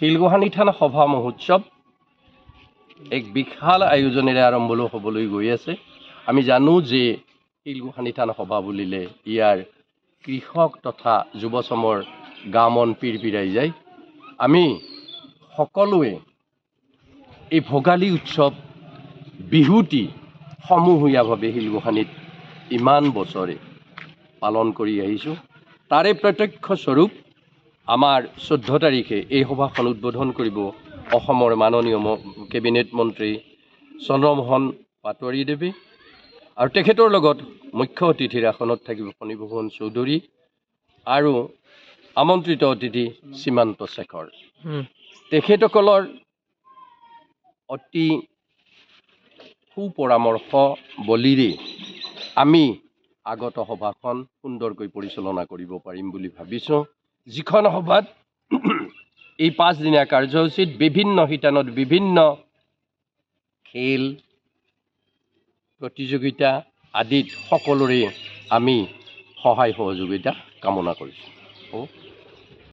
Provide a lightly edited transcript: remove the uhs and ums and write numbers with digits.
শিলগোহানি থানা সভা মহোৎসৱ এক বিশাল আয়োজনেৰে আৰম্ভ হ'বলৈ গৈ আছে। আমি জানো যে শিলগোহানি থানা সভা বুলিলে ইয়াৰ কৃষক তথা যুৱ চামৰ গা মন পিৰপিৰাই যায়। আমি সকলোৱে এই ভোগালী উৎসৱ বিহুটি সমূহীয়াভাৱে শিলগোহানিত ইমান বছৰে পালন কৰি আহিছোঁ। তাৰে প্ৰত্যক্ষ স্বৰূপ আমাৰ 14 তাৰিখে এই সভাখন উদ্বোধন কৰিব অসমৰ মাননীয় কেবিনেট মন্ত্ৰী চন্দ্ৰমোহন পাটোৱাৰীদেৱে, আৰু তেখেতৰ লগত মুখ্য অতিথিৰ আসনত থাকিব ফণীভূষণ চৌধুৰী আৰু আমন্ত্ৰিত অতিথি সীমান্ত শেখৰ। তেখেতসকলৰ অতি সুপৰামৰ্শ বলিৰে আমি আগত সভাখন সুন্দৰকৈ পৰিচালনা কৰিব পাৰিম বুলি ভাবিছোঁ। যিখন সভাত এই 5 দিনীয়া কাৰ্যসূচীত বিভিন্ন শিতানত বিভিন্ন খেল প্ৰতিযোগিতা আদিত সকলোৰে আমি সহায় সহযোগিতা কামনা কৰিছোঁ।